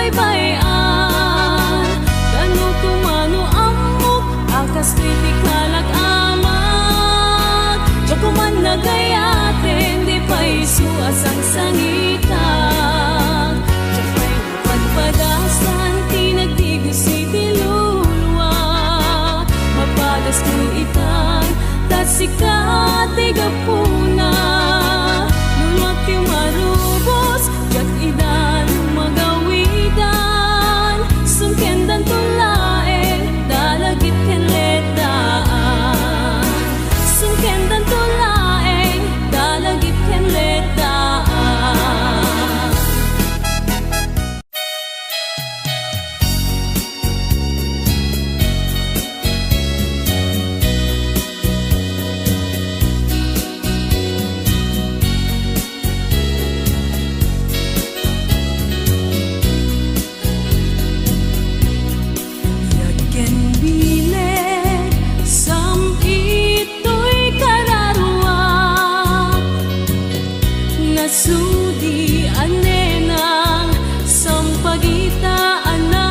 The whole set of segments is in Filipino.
baybayan. Kanu kumano amok, akas kritikal ag amat. Diyan ko man nagayatin, di pa isu asang sangitan. Diyan pa'y napagpadasan, tinagtigo si Dilulwa. Mapadas ko itan, tat sikat igapuna. Lulwak yung marubos, diyan idan magawidan. Sungkendan tulaeng, dalagit kenletaan. Sungkendan tulaeng, dalagit kenletaan. Yaken binek, sampito'y kararwa. Nasudi anenang, sampagitaan na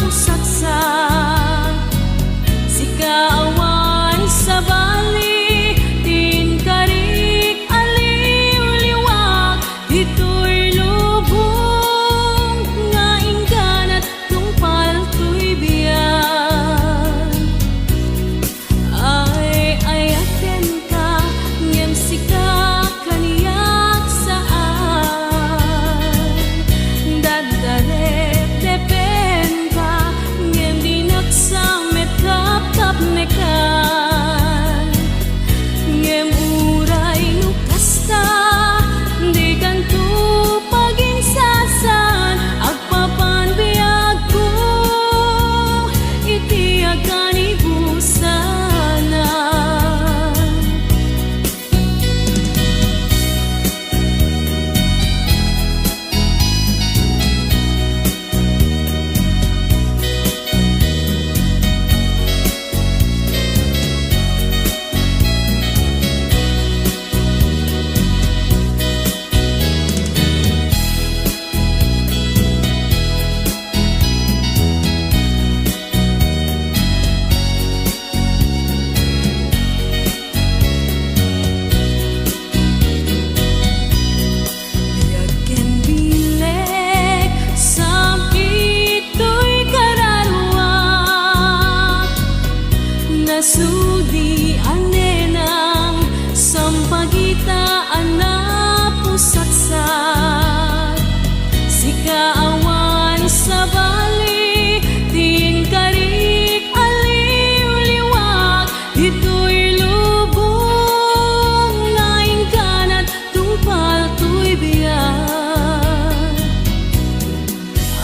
pusaksak. Sikaawan sa bali, tinkarik aliw-liwak. Dito'y lubong, nga ingganat tungpal to'y biyan. Ay ayaken ka, ngem sika kaniyak saan. Dadarep depen ka, ngem dinaksamet kap-kap nekan. Ngem uray nukasta, di kanto paginsasan. Agpapan biyag ko, itiyakan ibusanan. Yaken bileg, sampito'y kararwa. Nasudi anenang, sampagitaan na pusaksak. Sikaawan sa bali, tinkarik aliw-liwak. Dito'y lubong, nga ingganat tungpal to'y biyan.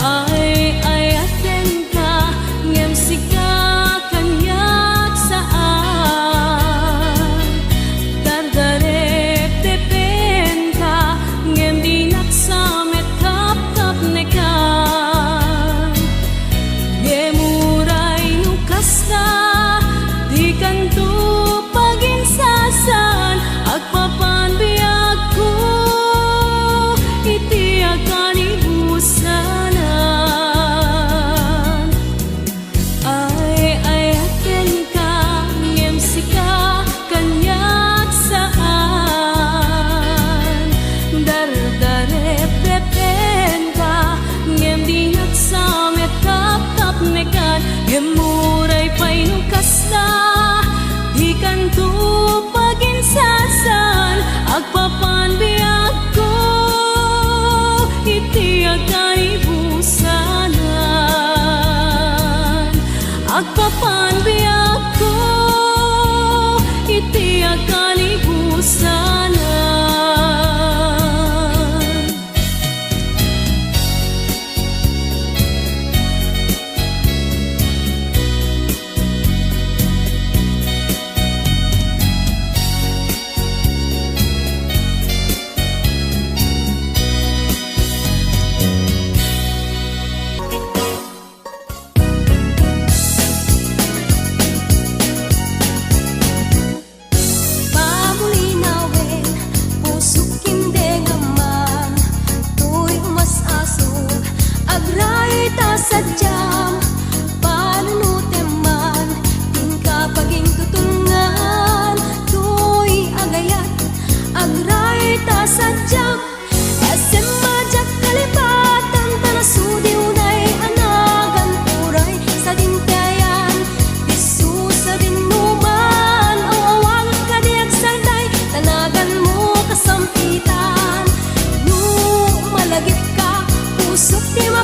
Ay ayaten ka, ngem sika kanyak saan. Dardarep depen ka, ngem dinaksamet kap-kap nekan. Ngemuray nukasta, di kanto paginsasan. Agpapan biyag ko, itiyakan ibusanan. Ay ayaken ka, ngem sika kanyak saan. Dardarep depen ka, ngem dinaksamet kap-kap nekan. Ngemuray pa'y nukasta, di kanto paginsasan. Agpapan biyag ko, itiyakan ibusanan. Agpapan biyag ko, itiyakan ibusanan.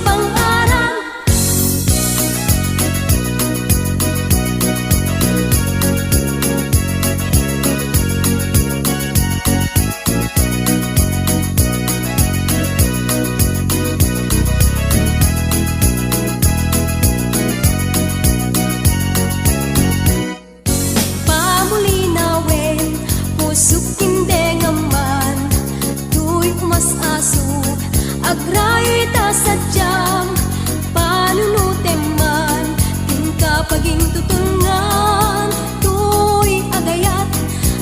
kapang-aran. Pamulinawin, pusok hindi ngaman, tuy umas-aso, agrayo'y tasadyang, panunutin man, tingka paging tutungan, tuy agayat,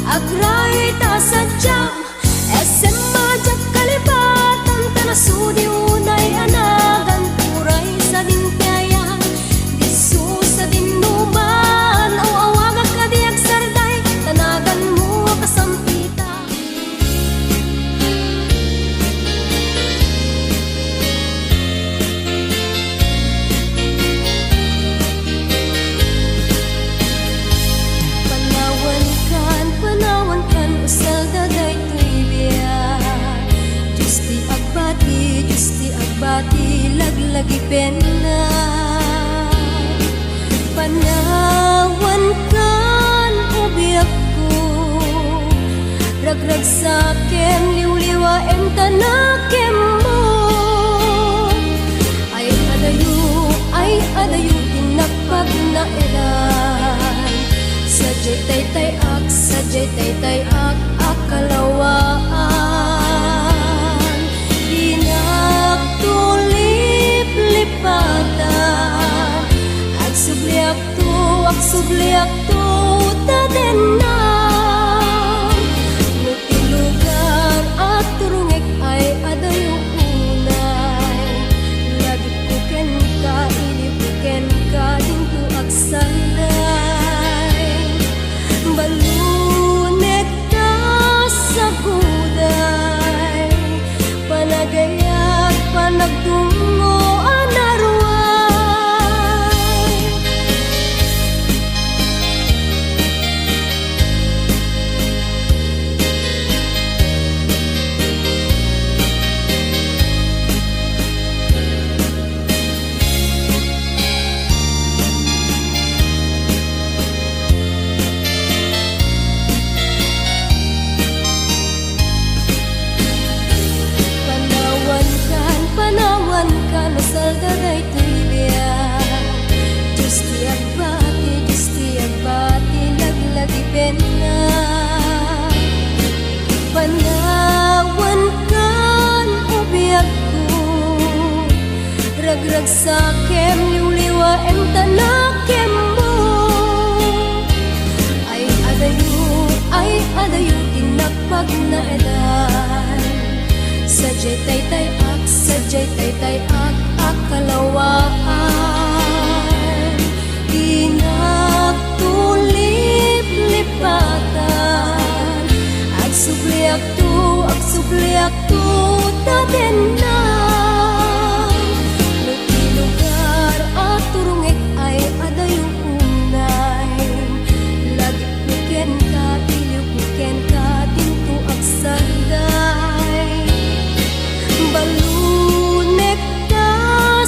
agrayo'y tasadyang, SM Madyak kalipatan, tanasudi unay anagan, turay sa dintiayan, disu sa dinuman, awawagag kadiyak sarday, tanagan mo kasampita. Panawan kan, usal daday tuibiyay, Diyos ti agbati, laglagi pena. Panawan kan, ubiyak ko, ragrag sakin, liwliwain tanakim mo. Ay adayo, tinakpag na eray, sadyay taytay ak, akalawaan. Dinagtulip lipatan, agsubliak to, tadenan. Nuti lugar at turungek ay adayo unay, lagit kuken ka, ilipuken ka, dinto agsanday. Balunet ka sa kuday, panagayat, panagtungo, anaruay. Panawan kan, usal daday tuibiyay, Diyos ti agbati, laglagi pena. Panawan kan, ubiyak ko, ragrag sakem, liwliwain tanakim mo. Ay adayo, tinakpag na eday, sadyay taytay ak, akalawaan. Dinagtulip lipatan, agsubliak to, tadenan. Nuti lugar at turungek ay adayong unay, lagit buken ka, iliw buken ka, dinto agsanday. Balunek ka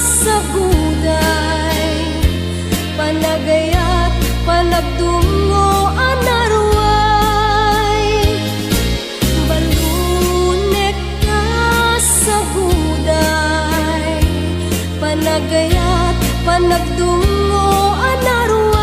sa kuday, panagayat, panagtungo, anaruay. Balunek ka sa kuday, panagayat, panagtungo, anaruay.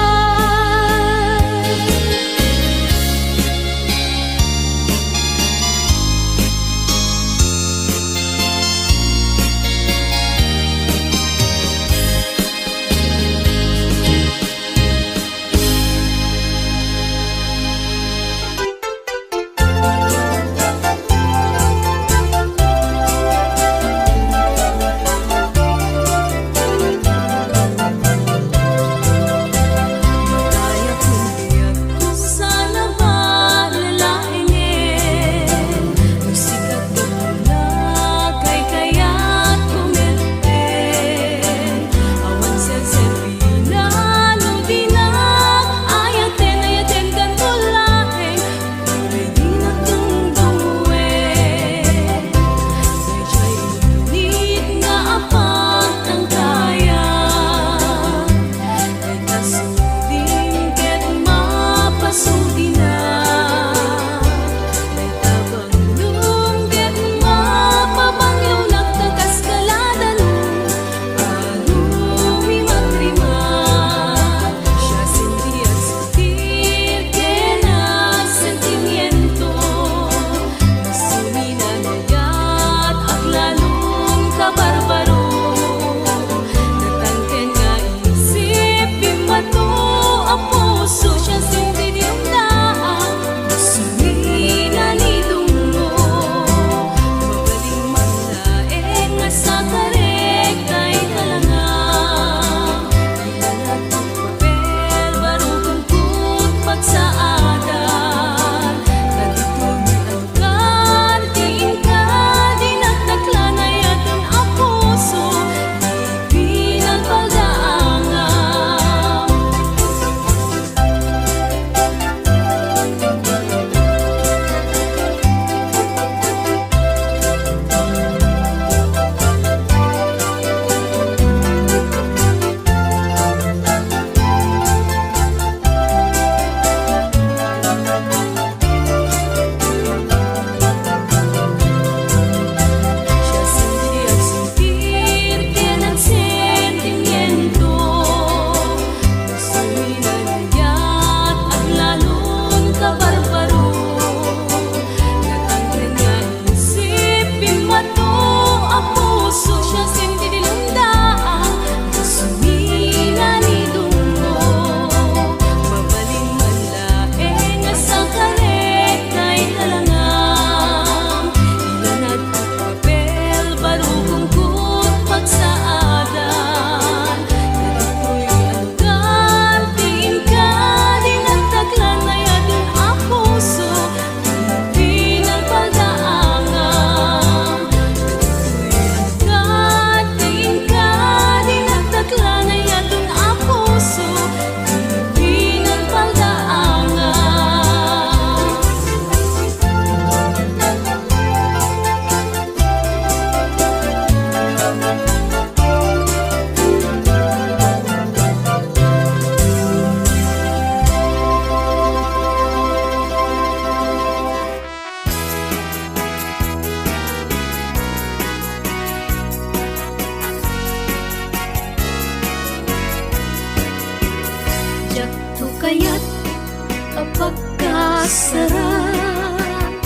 pagkasarap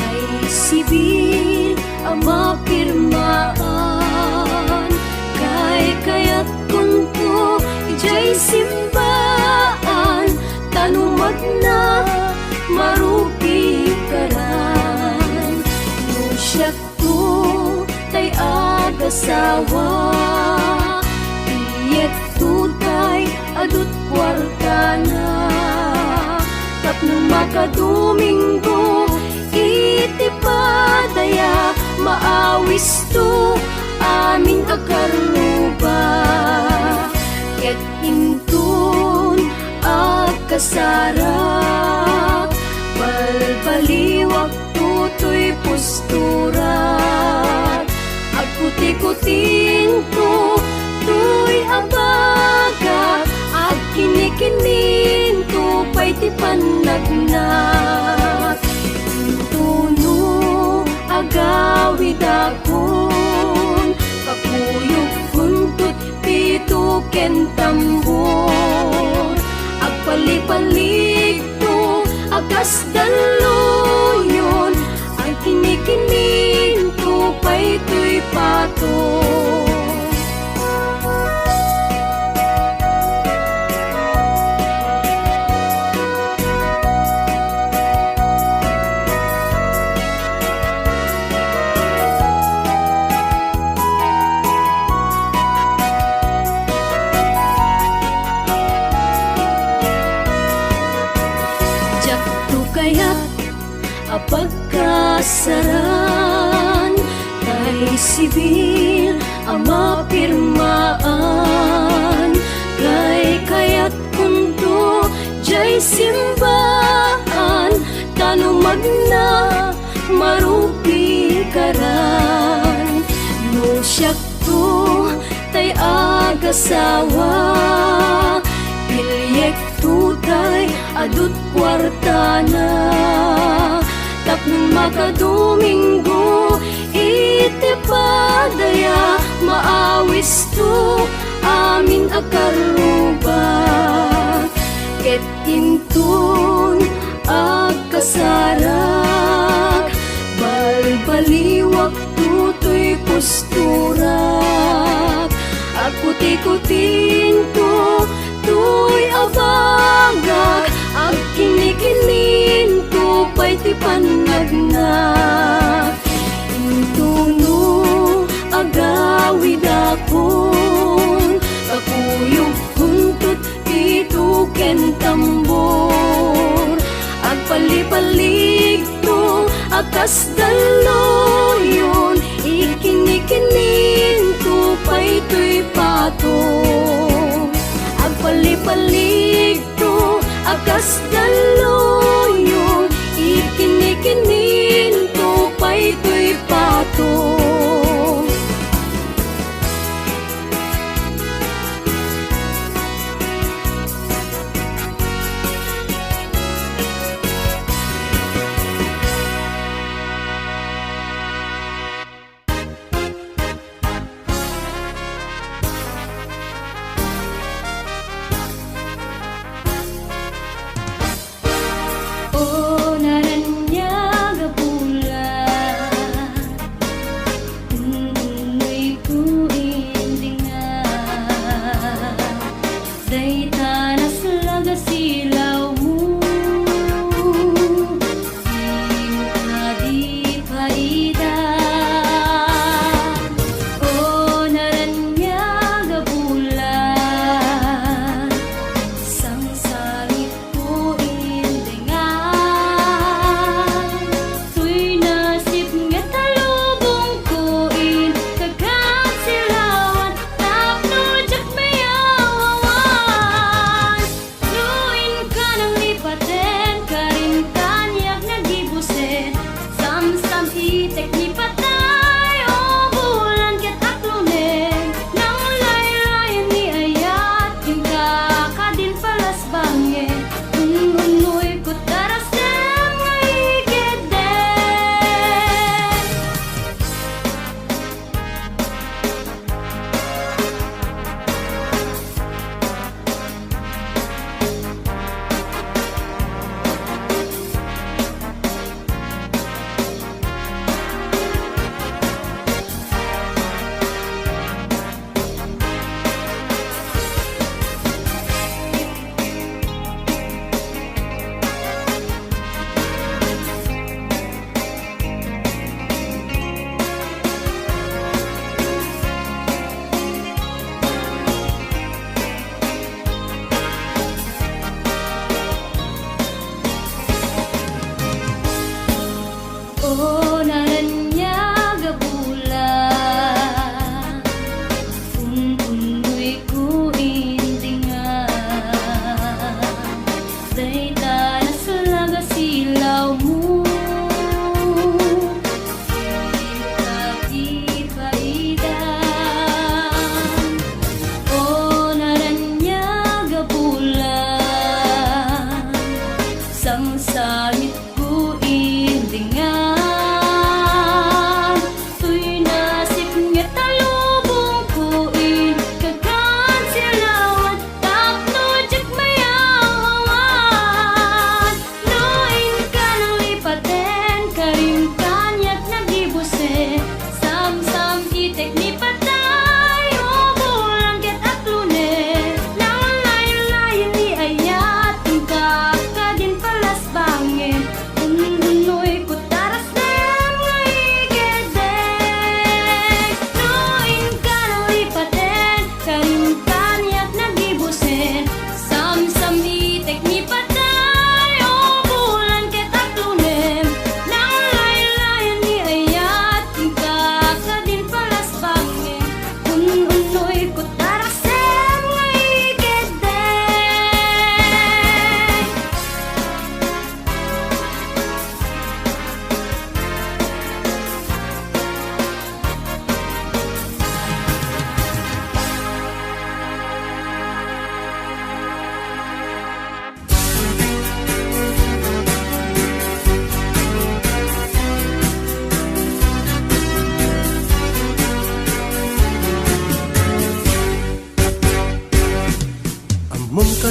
ay sibil ang mapirmaan. Kaya't kung to ijay simbaan, tanumat na marupi karan. No siya to tay agasawa, iyet tutay adut kwartana. Tapno makadomingo iti padaya, maawis to amin akaruba. Ket intun agkasara, balbaliwak tutoy postura. Agputi-kutin to tuy abaga, ag kinikinin to pa'y ti panagnak. Tuno agawid akon, kakuyog kuntut pito ken tambor. Agpalipalig to agas daluyon, ang kinikinin to pa'y tuy pato. Kaya't apagkasaran tay sibil ang mapirmaan. Kaya't kunto jay simbaan, tanumag na marupi karan. No siyak to tay agasawa, pilyek tutay adut kwartana. Tapno makadomingo iti padaya, maawis to amin akaruba. Ket intun agkasarak, balbaliwak tutoy posturak. Agputi-kutin to tuy abagak, ag kinikinin to pa'y ti panagnak. Intuno agawid akon, kakuyog kuntut pito ken tambor. Agpalipalig to akas daluyon, ikinikinin to pa'y tuy pato. Agpalipalig to akas daluyon, ikinikinin to pa'y tuy pato.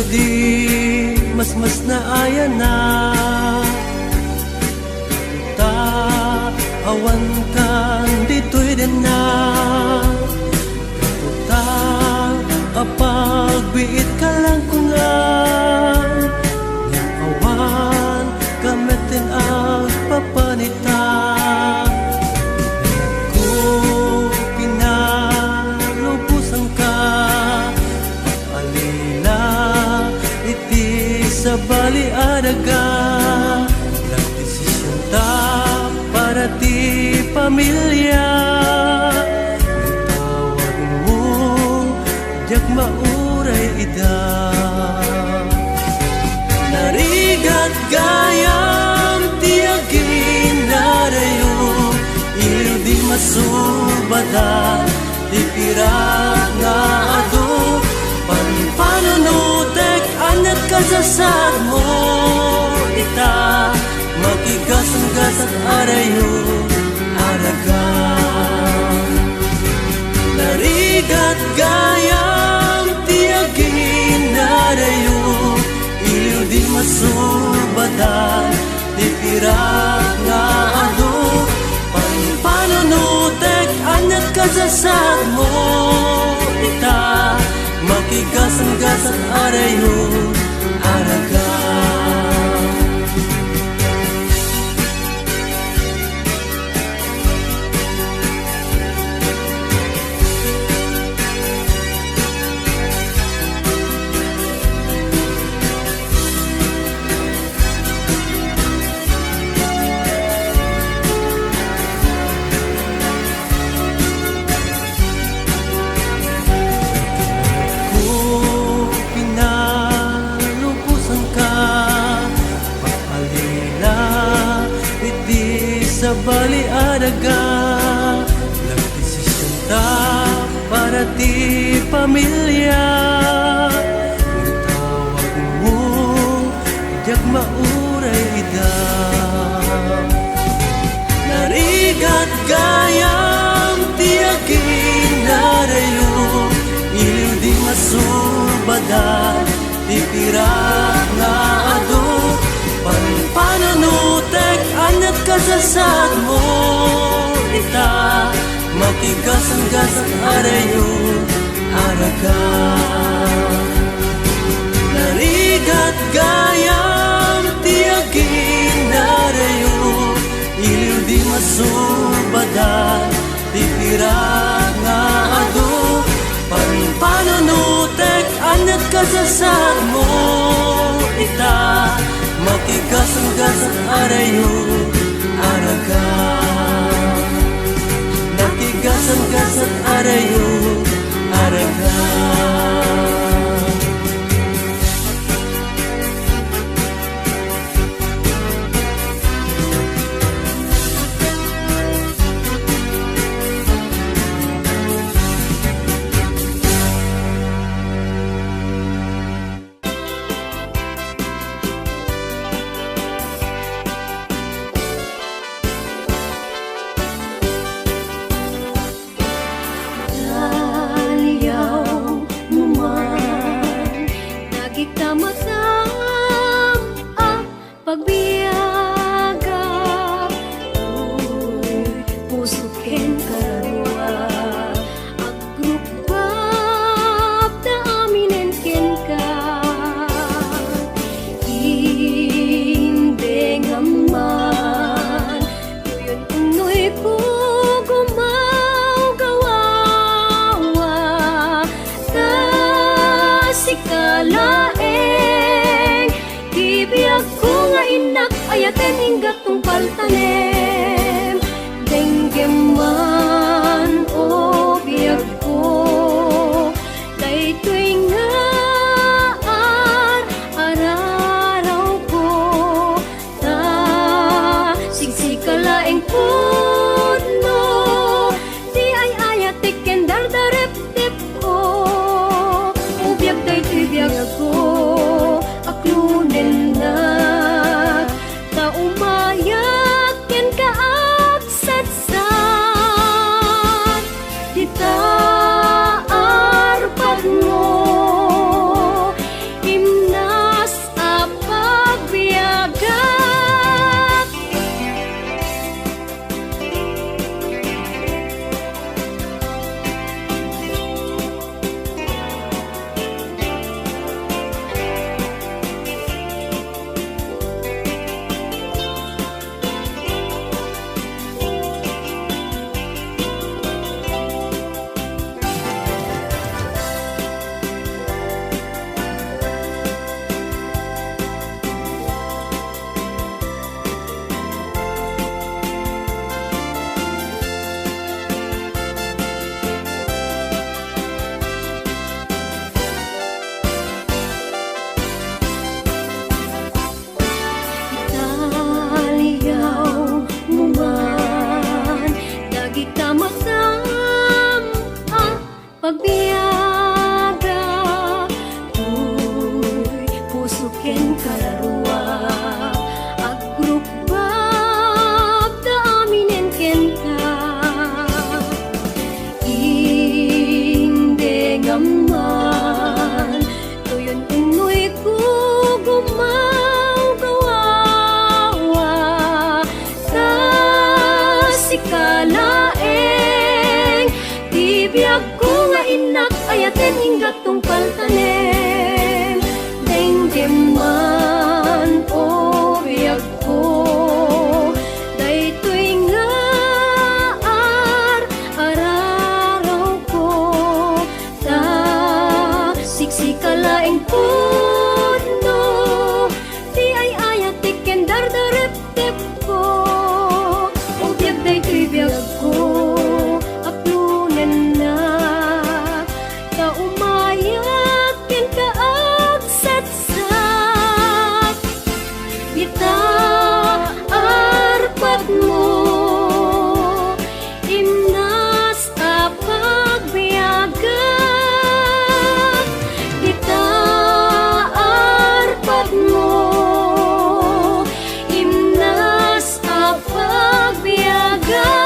di mas na ayan na ta awan kan dito'y din na ta apagbiit ka lang ko nga yang awan kamitin ang papanita ko pinalubusan ka alila iti sa bali adaga nagdesisyon ta para ti pamilya tawag mo diyak mauray ida narigat gayam ti aginarayo iliw di masubada ti pirak nga ado panunutek anat kasasad mo ita makigasang-gasang arayo araga narigat gayam tiagin arayo iliw di masubada di pirak nga ado panunutek anat kasasad mo ita makigasang-gasang arayo araga sa bali adaga nagdesisyon ta para ti pamilya tawag mo diyak mauray ida narigat gayam ti aginarayo iliw di masubada ti pirak nga ado panunutek anat kasasad mo ita makigasang-gasang arayo araga narigat gayam tiagin arayo iliw di masubada ti pirak nga ado panunutek anat kasasad mo ita makigasang-gasang arayo araga makigasang-gasang arayo araga pagbiyaga puso ken karadwa agrupap na aminen ken ka hindi ngaman tuyon unoy ko gumaw gawawa ta sikalaeng bibiyag ko nga inak ayaten hinggat tong paltanem denggem man o biyag ko daytoy nga araraw ko ta sigsikalaeng pudno di ay ayatek ken dardarep-tep ko ubiyag daytoy biyag ko aklunen na ta umayak ken gaman tuyon unoy ko gumagawawa ta sikalaeng tibiyag ko nga inak ayaten hinggat tungpal tanem denggeman o biyag ko daytoy nga araraw ko ta siksikalaeng puno di ay ayatik ken dardarep-tep ko o biyag daytoy biyag ko aplunen na ta umayak ken kaagsatsak bita arpat mo imnas a pagbiyagan bita arpat mo imnas a pagbiyagan.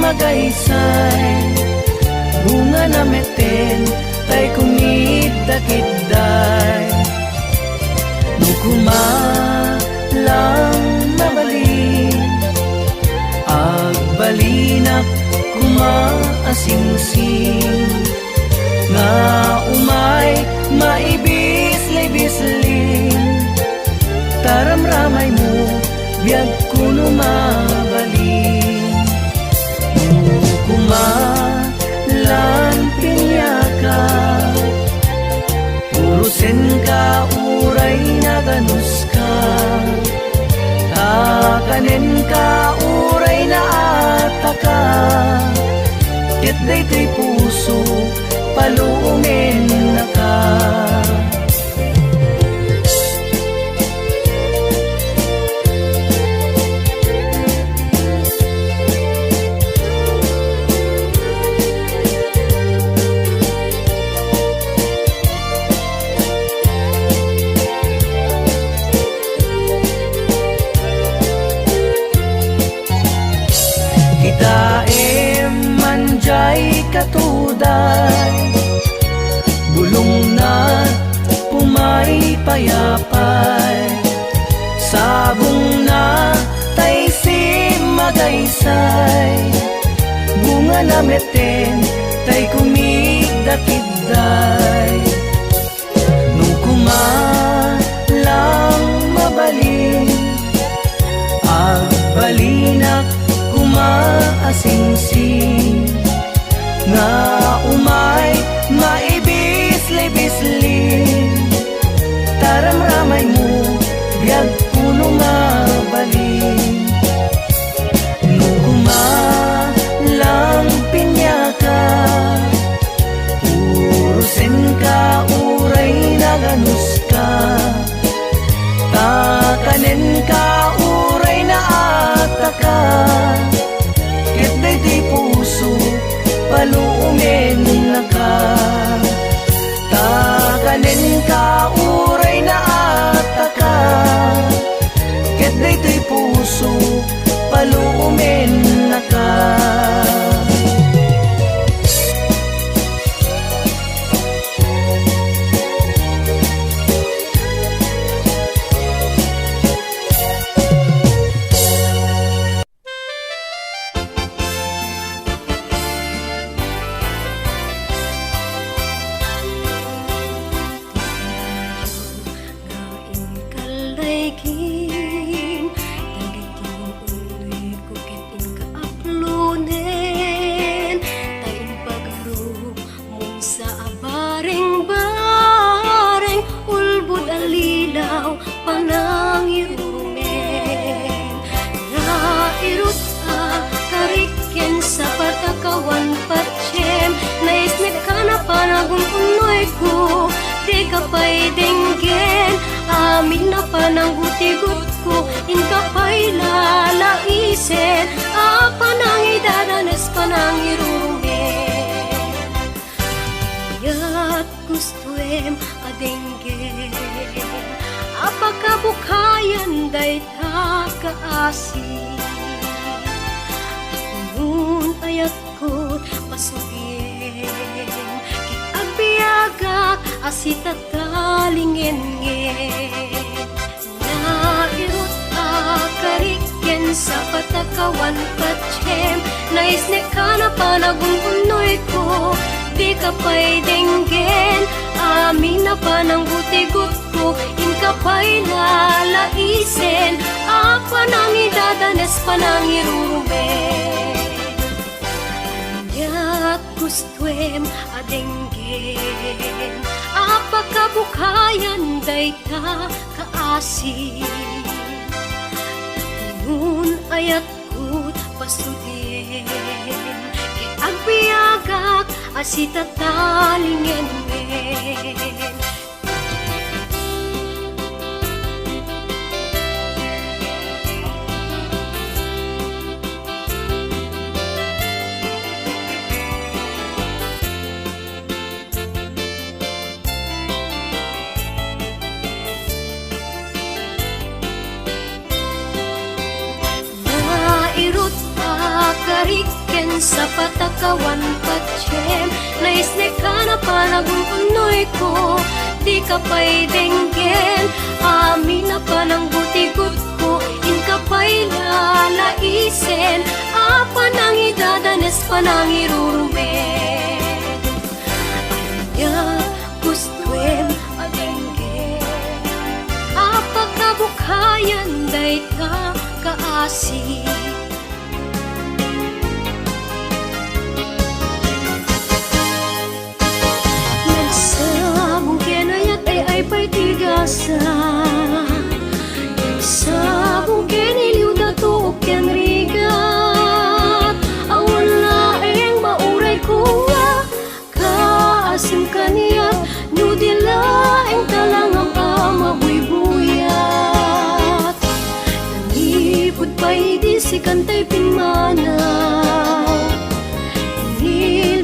magaysay bunga na meten tay kumidakidday nukuma lang nabalin ang balinak kumaasingsing nga umay maibis-libisling taramramay mo biag kuno mabalin kumalan pinyaka urusin ka uray na ganus ka takanin ka uray na ataka ket daytoy puso paluongin na ka katuday bulong na pumaypayapay sabong na tay si magaysay bunga na meten tay kumigdakidday nung kumalang mabalin ang balinak kumaasingsing nga umay maibis-libisling taramramay mo biag puno nga balin nung kumalang pinyaka urusin ka uray na ganus ka takanin ka uray na ataka ket daytoy puso paluongin na ka takanin ka uray na ataka ket daytoy puso paluongin na ka kapay denggen amin na panangguti-gut ko inkapay lalaisen panang idadanes panang irurumen yat gustuem adenggen apakabukayan dayta kaasi nun ayat ko pasugin agbiagak asita talingen nairut akariken sa patakawan patsyem naisne ka na panagungunoy ko di ka pa'y denggen amin na panangguti-gut ko inkapay lalaisen panang idadanes panang irurumen anyat gustuem adenggen apakabukayan dayta kaasi nun ayat kut pasudin ket agbiagak asita talingen kariken sa patakawan patsyem naisne ka na panagungunoy ko di ka pa'y denggen amin na panangguti-gut ko inkapay lalaisen panang panangirurumen. Anya gustuen adengge, apakabukayan day ka kaasi. Nagsabong kenayat ay pa'y tigasa, nagsabong keniliw dato o kenrigat, awan laeng mauray ko nga kaasim kaniyat, nudilaeng talangam amabuy-buyat. Nanipod pa'y di si kantay pinmanaw,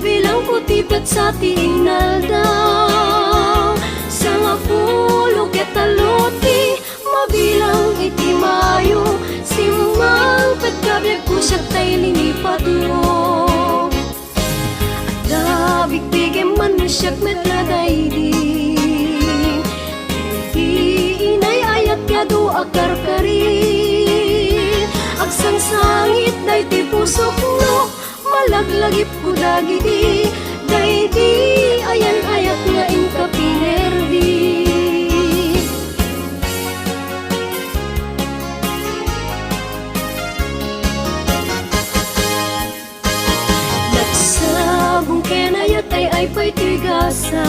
bilang kutipet sa tingal daw, sa nga pulo ketaluti, mabilang iti mayo, simang petkabyag ko siya tay linipat mo. At nabigpigim man mo siyak metladaydi, di inay ayat kado akarkarin, agsang sangit day ti pusok no, malaglagip ko dagiti, daydi ayan ayat nga inka pinerdi. Nagsabong kenayat ay pa'y tigasa,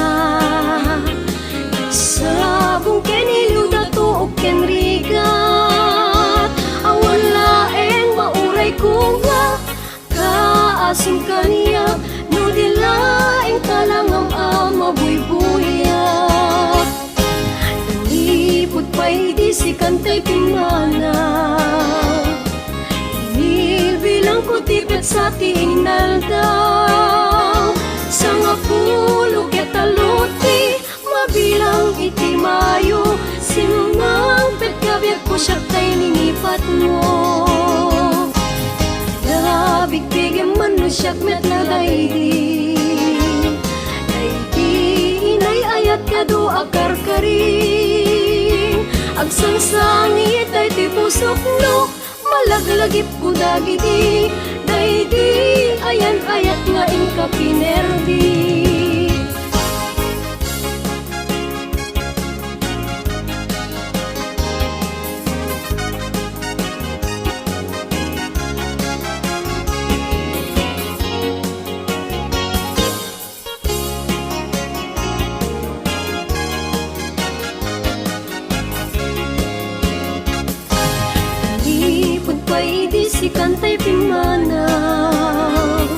nagsabong keniliw dato o kenrigat, awan laeng mauray ko nga kaasim kaniyak, nudilaeng talangam amabuy-buyat. Nanipod pa'y di si kantay pinmanaw, bilang kutipet sa tinal daw, sa nga pulo ketaluti, mabilang iti mayo, simang petkabyag ko siya tay linipat mo. Nabigpigim man mo siyak metladaydi, daydi inay ayat kado akarkarin, agsang sangit ay ti pusok no, malaglagip ko dagiti, daydi ayan ayat nga inka pinerdi. Pa'y di si kantay pinmanaw,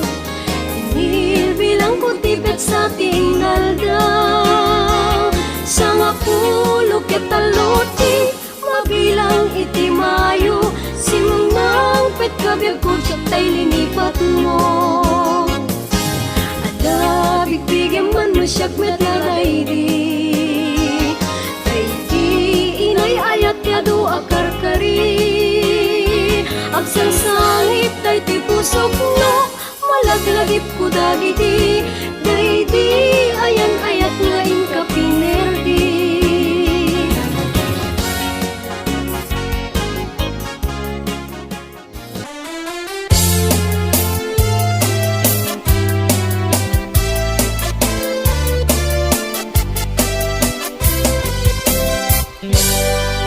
bilang kutipet sa tingal daw, sa nga pulo ketaluti, mabilang iti mayo, simang petkabyag ko siya tay linipat mo. Ada bigbigyan man mo siyak metlaraydi, daydi inay ayat yado akarkari, agsang sangit tay ti pusok no, malaglagip ko dagiti, daydi ayan ayat nga inka pinerdi.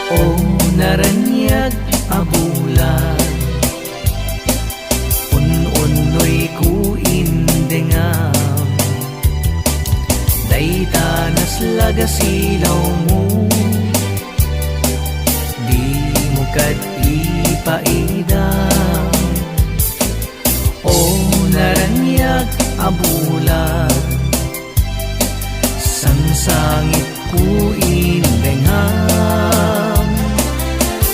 O naranyag abulan, un-unoy ku indengam, daytanas lagasilaw mo, di mo kat ipaidam. O naranyag abulan, sangsangit ku indengam,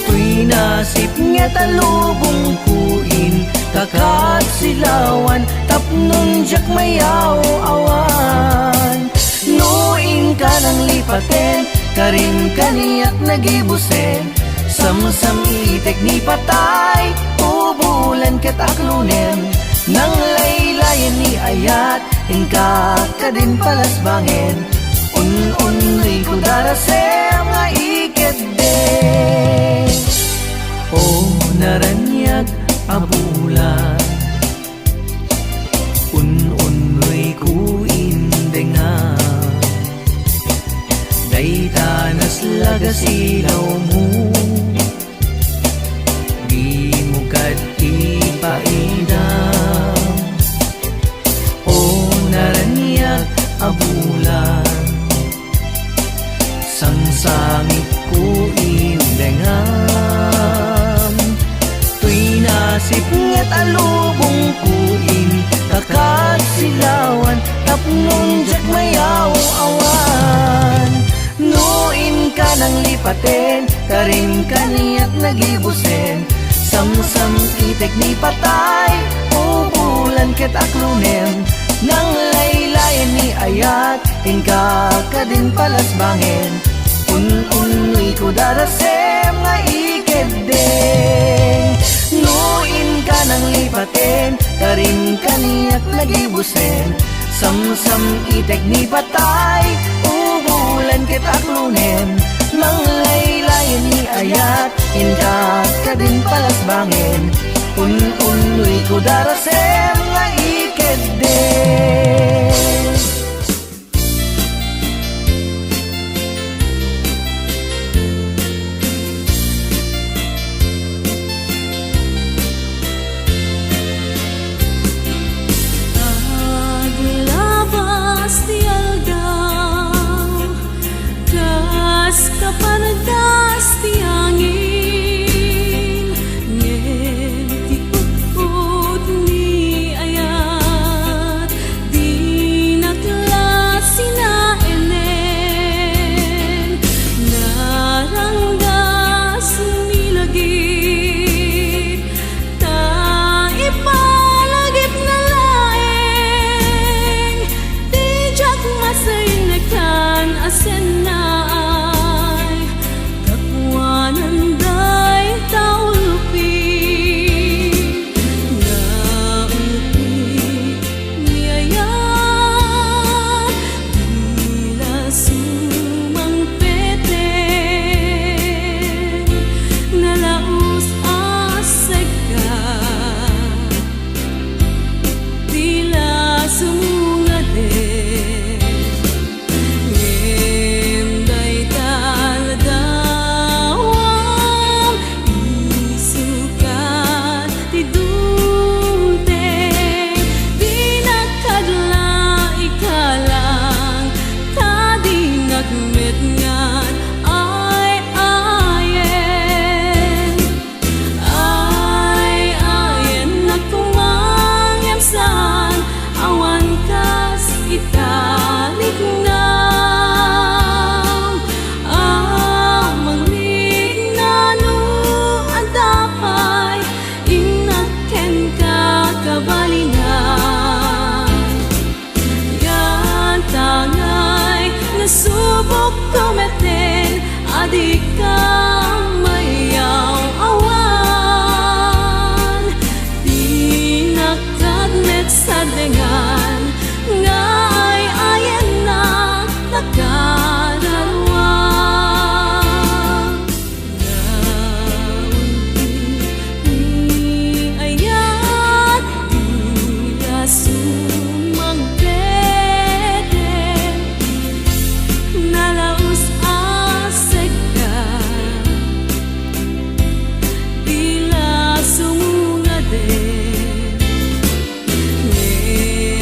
tuy nasip nga talubong kuin, kakat silawan, tapnon jak mayaw awan. Nuin ka ng lipaten, karin kaniyak nagibusen, samsam itek ni patay, ubulan ket aklunen, nang laylayan ni ayat, ingka ka din palasbangen, un-unri ko darasem nga iket de. O naranyag abulan, nang lipaten, karing kaniyak nagibusen. Samsam itek ni patay, ubulan ket aklunem. Nang laylayan ni ayat, inka ka din palas bangin. Un-unoy ko darasem nga ikedeng. Nuin ka nang lipaten, karing kaniyak nagibusen. Samsam itek ni patay, ubulan ket aklunem. Nang laylayan ni ayat, inka ka din palas bangin. Un-unoy ko darasem nga ikedeng. Aglabas ti aldaw, kas kapardas ti angin, ngem ti puput ni ayat, di naklas sinaenen, naranggas milagip, ta ipalagip na laeng, di jak masay nakan asen na ay, kapuanan day taulupi, naulupi ni ayat, dila sumang peten, nalaus asek ka, dila sumungade. Ngem day taladawam, isukat ti dumteng, di nakadla ikalang, tadi nagmet ngan ay ayen. Ay ayen na kumangyamsan, awan kas italik nam. Amang lignano ang tapay, inaken ka kabalingan. Yan tangay nasubok kumeten, adik kang mayaw awan. Di nakadmet sa dengan, ngay ayen na nakadarwang. Naunti ni ayat, dila sumang peten, nalaus asek ka, dila sumungade. Ngem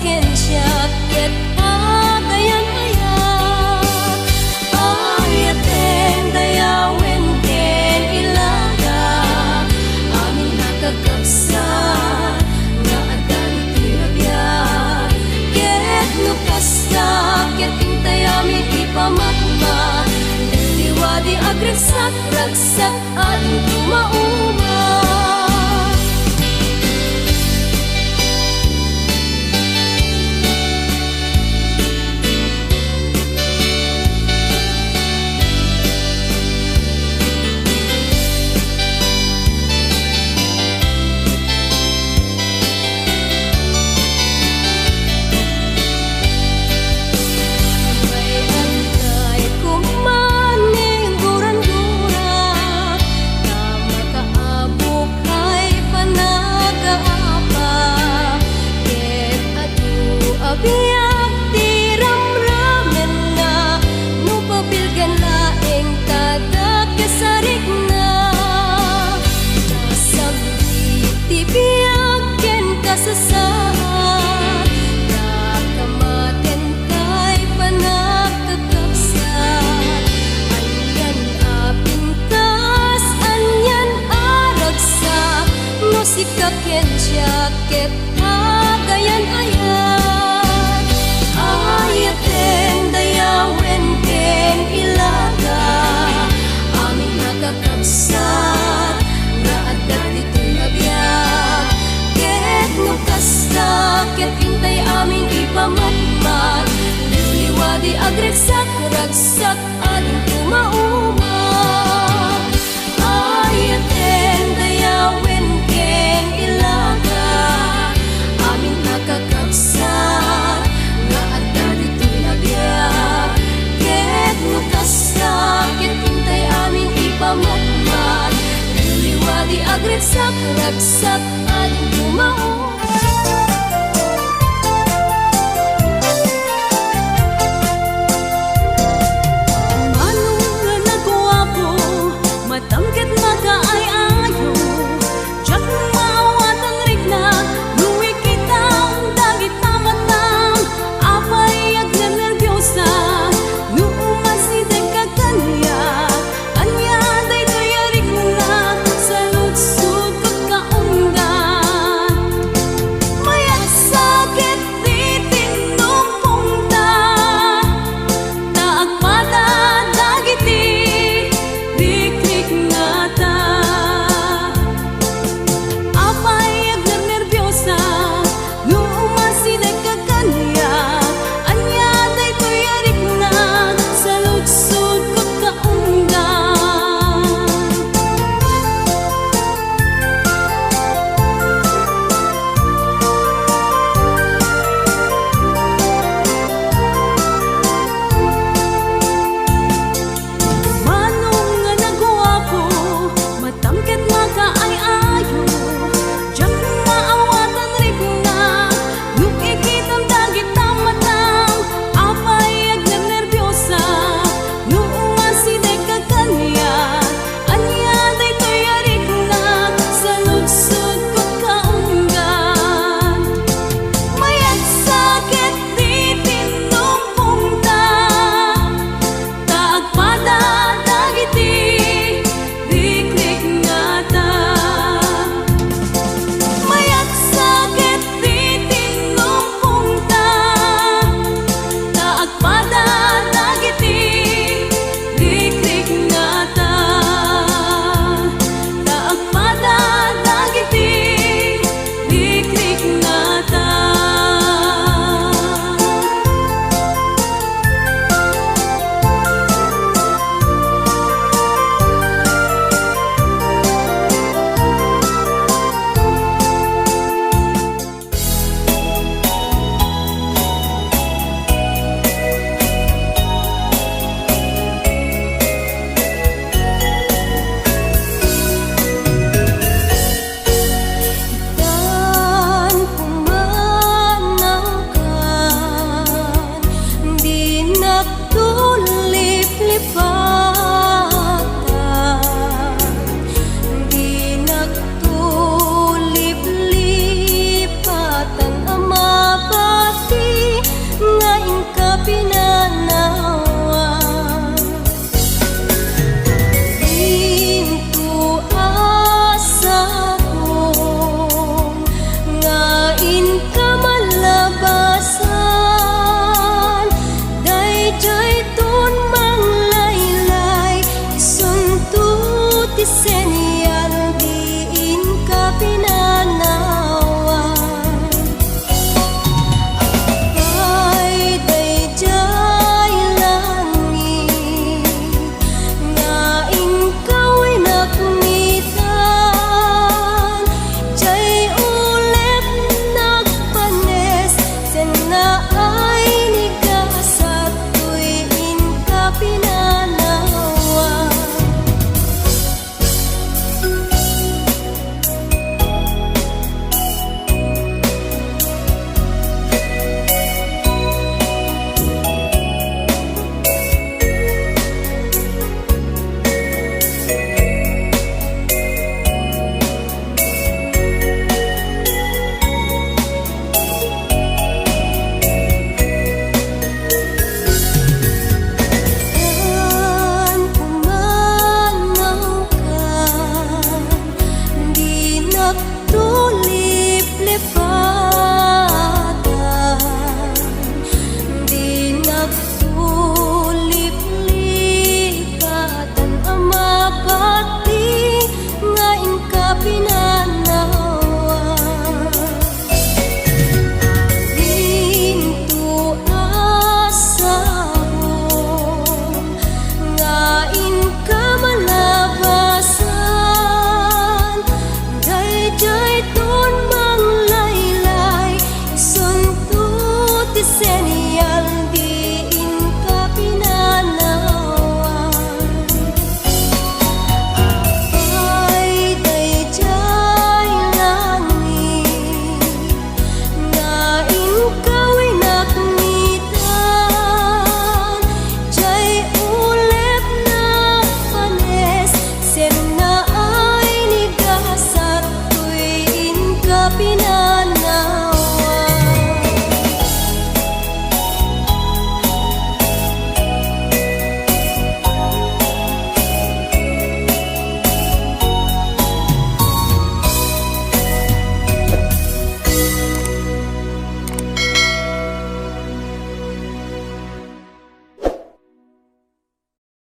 ken siya ket agayan ayak ayaten dayawen ken ilaga amin nakagkapsat nga adan tirabya ket no kasta ket intay amin ipamatma liwadi agragsak ragsak ating tumauma. Biyak tiram-ramen na nupapilgan laeng kada kasarik na nasabdi ti biyak ken kasasaan nakamaten kay panagkakapsat anyan apintas anyan aragsak no sikaken siya ket agayan ayan ayaten dayawen ken ilaga aming nakakapsat nga adda dito'y nabiyag ket no kasta ket intay aming ipamatmat liwadi agragsak ragsak ading tumauna.